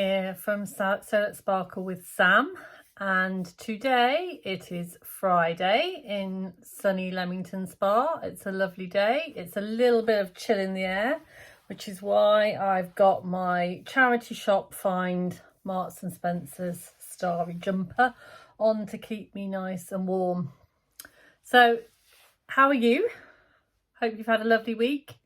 here from Sew Let Sparkle with Sam, and today it is Friday in sunny Leamington Spa. It's a lovely day. It's a little bit of chill in the air, which is why I've got my charity shop find Marks and Spencer's starry jumper on to keep me nice and warm. So how are you? Hope you've had a lovely week.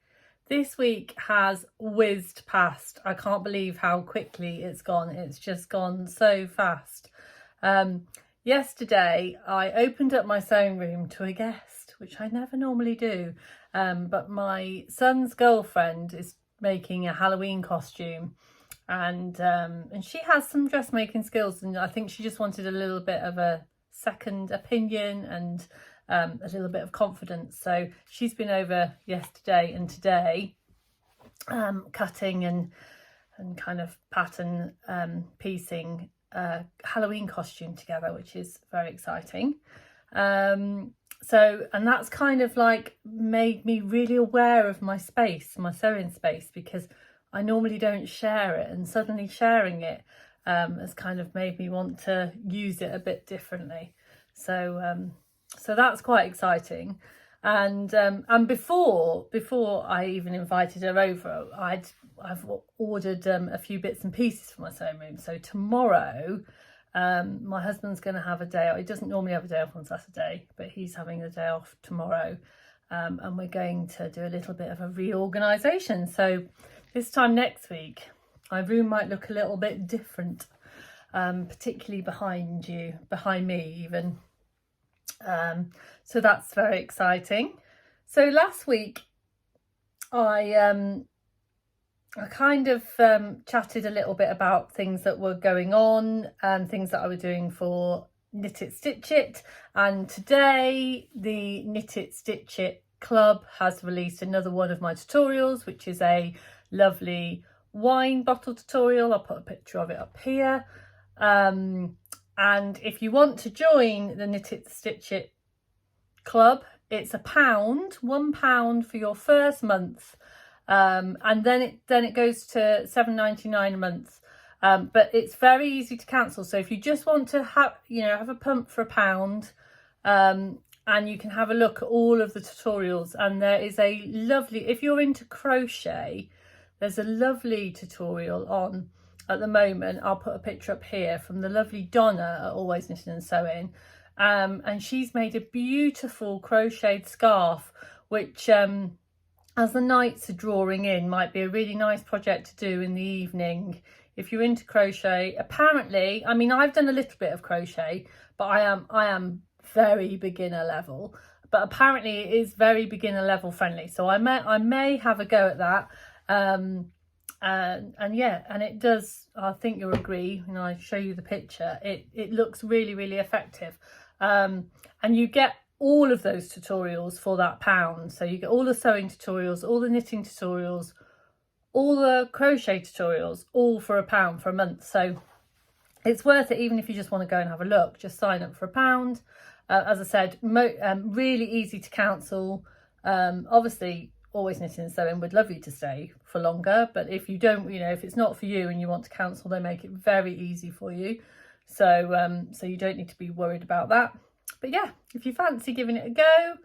This week has whizzed past. I can't believe how quickly it's gone. It's just gone so fast. Yesterday, I opened up my sewing room to a guest, which I never normally do. But my son's girlfriend is making a Halloween costume, and she has some dressmaking skills, and I think she just wanted a little bit of a second opinion and a little bit of confidence. So she's been over yesterday and today cutting and kind of pattern piecing a Halloween costume together, which is very exciting. And that's kind of like made me really aware of my space, my sewing space, because I normally don't share it, and suddenly sharing it has kind of made me want to use it a bit differently. So that's quite exciting. And before I even invited her over, I've ordered a few bits and pieces for my sewing room. So tomorrow, my husband's going to have a day off. He doesn't normally have a day off on Saturday, but he's having a day off tomorrow. And we're going to do a little bit of a reorganisation. So this time next week, my room might look a little bit different, particularly behind me even. So that's very exciting. So last week I kind of chatted a little bit about things that were going on and things that I was doing for Knit It Stitch It, and today the Knit It Stitch It Club has released another one of my tutorials, which is a lovely wine bottle tutorial. I'll put a picture of it up here. And if you want to join the Knit It Stitch It Club, it's £1 for your first month, and then it goes to £7.99 a month. But it's very easy to cancel. So if you just want to have a pump for £1, and you can have a look at all of the tutorials, and there is a lovely, if you're into crochet, there's a lovely tutorial on at the moment. I'll put a picture up here from the lovely Donna at Always Knitting and Sewing, and she's made a beautiful crocheted scarf, which as the nights are drawing in, might be a really nice project to do in the evening if you're into crochet. Apparently, I mean, I've done a little bit of crochet, but I am very beginner level, but apparently it is very beginner level friendly, so I may have a go at that. And it does, I think you'll agree when I show you the picture, it looks really, really effective. And you get all of those tutorials for that £1. So you get all the sewing tutorials, all the knitting tutorials, all the crochet tutorials, all for £1 for a month. So it's worth it, even if you just want to go and have a look. Just sign up for £1. As I said, really easy to cancel. Obviously, Always Knitting and Sewing would love you to stay for longer, but if you don't, if it's not for you and you want to cancel, they make it very easy for you. So you don't need to be worried about that. But yeah, if you fancy giving it a go,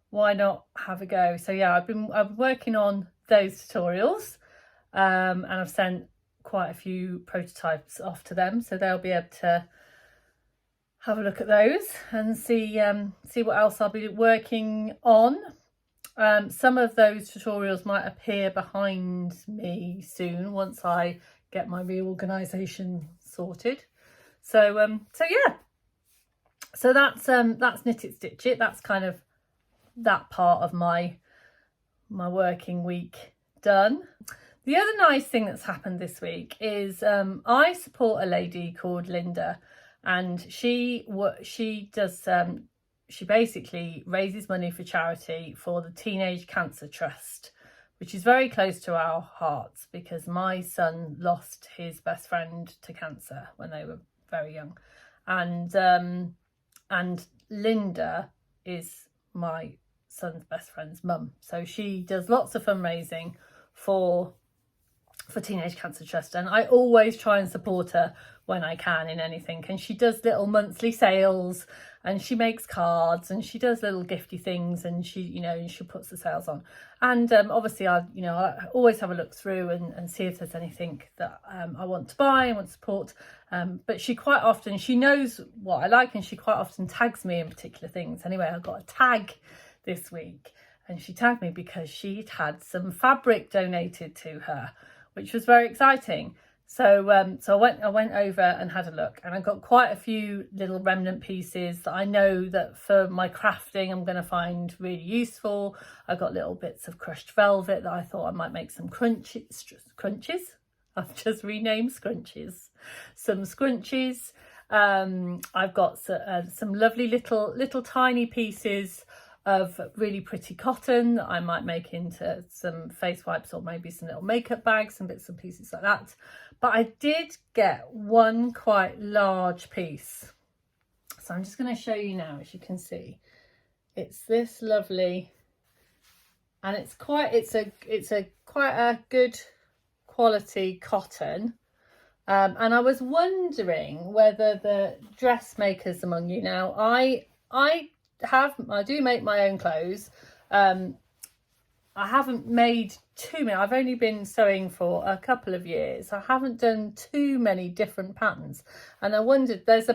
why not have a go? So yeah, I've been working on those tutorials, and I've sent quite a few prototypes off to them, so they'll be able to have a look at those and see what else I'll be working on. Some of those tutorials might appear behind me soon once I get my reorganisation sorted. So yeah, so that's Knit It Stitch It. That's kind of that part of my working week done. The other nice thing that's happened this week is I support a lady called Linda, and she does she basically raises money for charity for the Teenage Cancer Trust, which is very close to our hearts because my son lost his best friend to cancer when they were very young, and Linda is my son's best friend's mum, so she does lots of fundraising for for Teenage Cancer Trust, and I always try and support her when I can in anything. And she does little monthly sales, and she makes cards, and she does little gifty things, and she, you know, she puts the sales on. And obviously I always have a look through and see if there's anything that I want to buy and want to support. But she quite often, she knows what I like, and she quite often tags me in particular things. Anyway, I got a tag this week, and she tagged me because she'd had some fabric donated to her, which was very exciting. So I went over and had a look, and I got quite a few little remnant pieces that I know that for my crafting I'm going to find really useful. I got little bits of crushed velvet that I thought I might make some crunches. I've just renamed scrunchies. Some scrunchies. I've got some lovely little tiny pieces of really pretty cotton that I might make into some face wipes, or maybe some little makeup bags, some bits and pieces like that. But I did get one quite large piece, so I'm just going to show you now. As you can see, it's this lovely, and it's quite a good quality cotton. And I was wondering whether the dressmakers among you, now I do make my own clothes. I haven't made too many. I've only been sewing for a couple of years. I haven't done too many different patterns, and I wondered, there's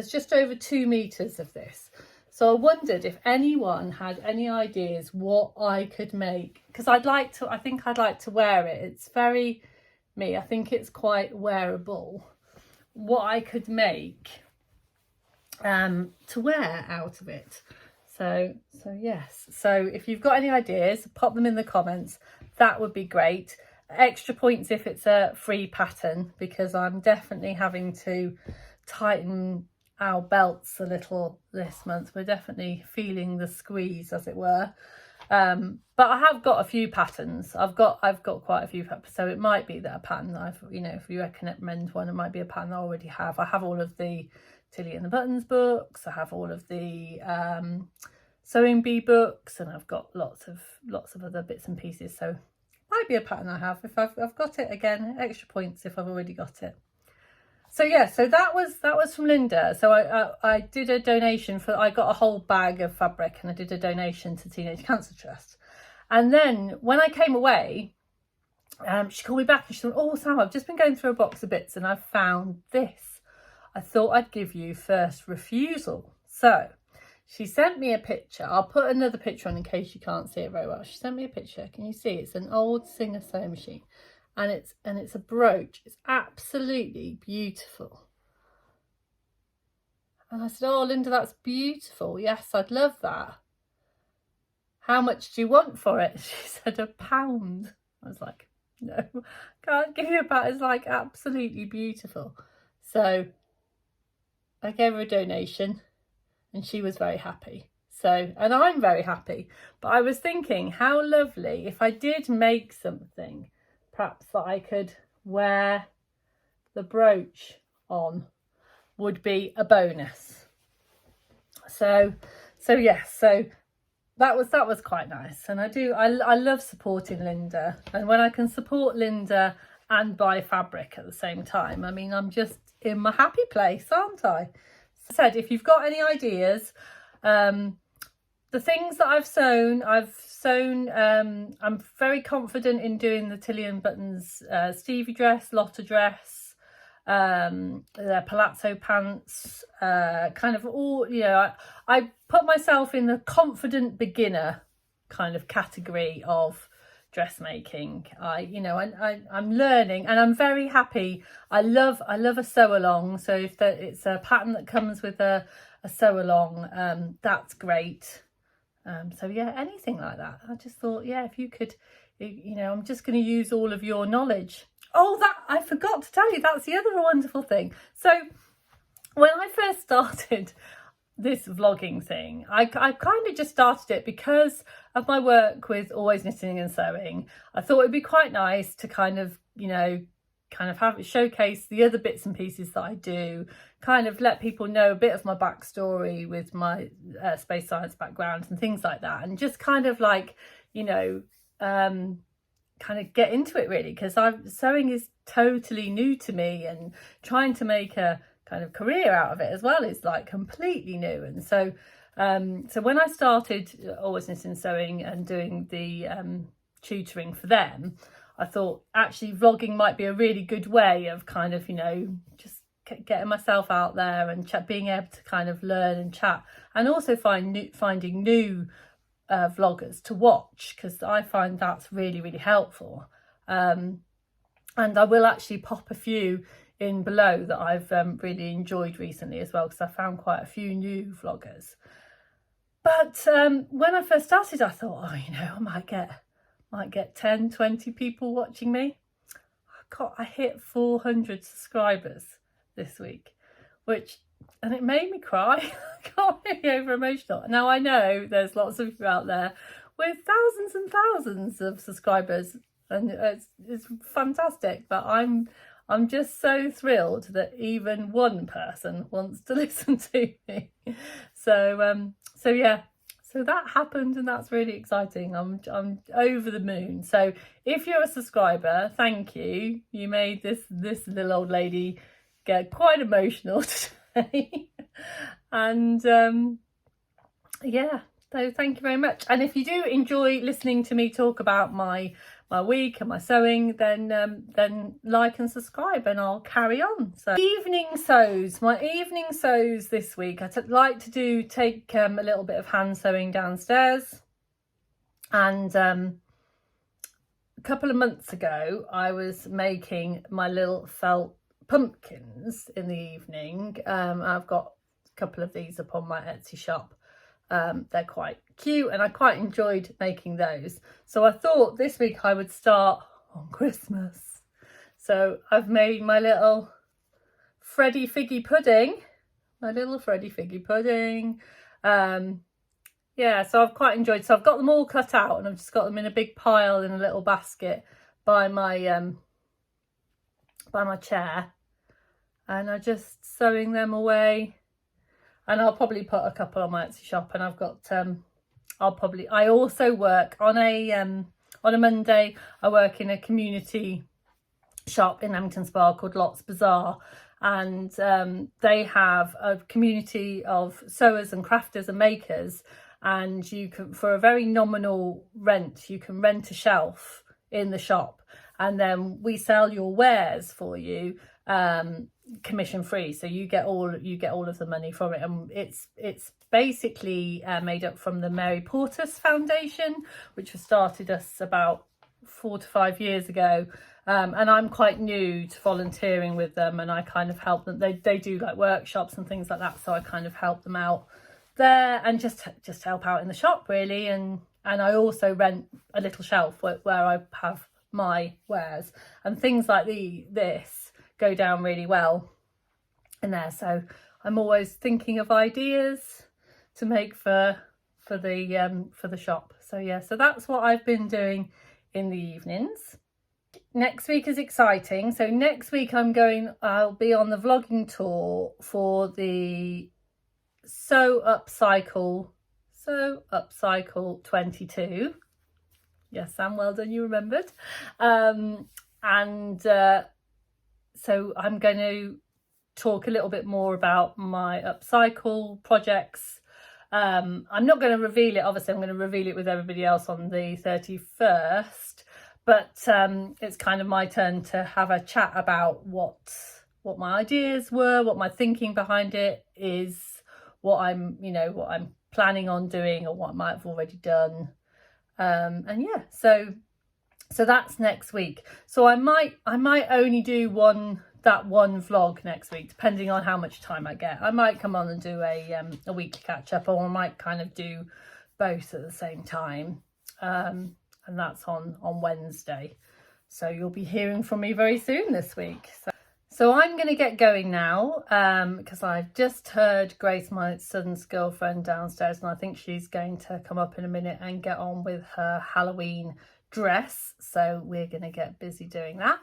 just over 2 meters of this, so I wondered if anyone had any ideas what I could make, because I think I'd like to wear it. It's very me. I think it's quite wearable. What I could make to wear out of it. So yes, so if you've got any ideas, pop them in the comments. That would be great. Extra points if it's a free pattern, because I'm definitely having to tighten our belts a little this month. We're definitely feeling the squeeze, as it were. But I have got a few patterns. I've got quite a few patterns, so it might be that a pattern if you recommend one, it might be a pattern I already have. I have all of the Tilly and the Buttons books. I have all of the sewing bee books, and I've got lots of other bits and pieces. So might be a pattern I have. If I've got it, again, extra points if I've already got it. So yeah, so that was from Linda. So I did a donation I got a whole bag of fabric, and I did a donation to Teenage Cancer Trust. And then when I came away, she called me back and she said, "Oh, Sam, I've just been going through a box of bits and I've found this. I thought I'd give you first refusal." So she sent me a picture. I'll put another picture on in case you can't see it very well. She sent me a picture. Can you see? It's an old Singer sewing machine, and it's a brooch. It's absolutely beautiful. And I said, "Oh, Linda, that's beautiful. Yes, I'd love that. How much do you want for it?" She said, £1. I was like, "No, can't give you £1. It's like absolutely beautiful." So I gave her a donation, and she was very happy. So, and I'm very happy. But I was thinking, how lovely if I did make something, perhaps that I could wear the brooch on, would be a bonus. So yes, so that was quite nice. And I love supporting Linda, and when I can support Linda and buy fabric at the same time, I mean, I'm just in my happy place, aren't I? As I said, if you've got any ideas, the things that I've sewn, I'm very confident in doing the Tilly and Buttons Stevie dress, Lotta dress, the palazzo pants, kind of all, I put myself in the confident beginner kind of category of dressmaking. I'm learning, and I'm very happy. I love a sew along. So if it's a pattern that comes with a sew along, that's great. So yeah, anything like that. I just thought, yeah, if you could, I'm just going to use all of your knowledge. Oh, that I forgot to tell you, that's the other wonderful thing. So when I first started this vlogging thing, I kind of just started it because of my work with Always Knitting and Sewing. I thought it'd be quite nice to kind of have it showcase the other bits and pieces that I do, kind of let people know a bit of my backstory with my space science background and things like that, and just kind of like, kind of get into it really, because sewing is totally new to me, and trying to make a kind of career out of it as well is like completely new. And so so when I started Always Knitting and Sewing and doing the tutoring for them, I thought actually vlogging might be a really good way of kind of, you know, just getting myself out there and being able to kind of learn and chat, and also finding new vloggers to watch, because I find that's really, really helpful. And I will actually pop a few in below that I've really enjoyed recently as well, because I found quite a few new vloggers. But when I first started, I thought, oh, you know, I might get 10, 20 people watching me. I hit 400 subscribers this week, and it made me cry. I got really over emotional. Now I know there's lots of you out there with thousands and thousands of subscribers, and it's fantastic, but I'm just so thrilled that even one person wants to listen to me. So yeah, so that happened, and that's really exciting. I'm over the moon. So if you're a subscriber, thank you. You made this little old lady get quite emotional today. And yeah, so thank you very much. And if you do enjoy listening to me talk about my week and my sewing, then like and subscribe, and I'll carry on. So my evening sews this week, I'd like to take a little bit of hand sewing downstairs. And a couple of months ago I was making my little felt pumpkins in the evening. I've got a couple of these up on my Etsy shop. They're quite cute, and I quite enjoyed making those. So I thought this week I would start on Christmas. So I've made my little Freddy Figgy pudding. Yeah, so I've quite enjoyed. So I've got them all cut out, and I've just got them in a big pile in a little basket by my chair, and I'm just sewing them away. And I'll probably put a couple on my Etsy shop. And I've got I also work on a Monday. I work in a community shop in Leamington Spa called Lots Bazaar, and they have a community of sewers and crafters and makers, and you can, for a very nominal rent, you can rent a shelf in the shop, and then we sell your wares for you, commission free. So you get all of the money from it, and it's basically made up from the Mary Portas Foundation, which was started us about 4 to 5 years ago. And I'm quite new to volunteering with them, and I kind of help them. They do like workshops and things like that, so I kind of help them out there and just help out in the shop really. And I also rent a little shelf where I have my wares, and things like this go down really well in there. So I'm always thinking of ideas to make for the shop. So yeah, so that's what I've been doing in the evenings. Next week is exciting. So next week I'll be on the vlogging tour for the Sew Upcycle 22. Yes, Sam, well done, you remembered. So I'm going to talk a little bit more about my upcycle projects. I'm not going to reveal it, obviously I'm going to reveal it with everybody else on the 31st, but it's kind of my turn to have a chat about what my ideas were, what my thinking behind it is, what I'm planning on doing, or what I might have already done. And yeah, so that's next week. So I might only do one vlog next week, depending on how much time I get. I might come on and do a weekly catch up, or I might kind of do both at the same time. And that's on Wednesday. So you'll be hearing from me very soon this week. So I'm going to get going now, because I've just heard Grace, my son's girlfriend, downstairs, and I think she's going to come up in a minute and get on with her Halloween dress. So we're going to get busy doing that.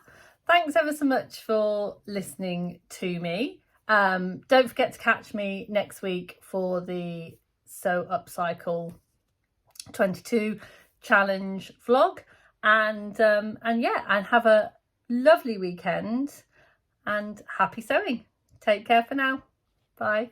Thanks ever so much for listening to me. Don't forget to catch me next week for the Sew Upcycle 22 challenge vlog. and yeah, and have a lovely weekend and happy sewing. Take care for now. Bye.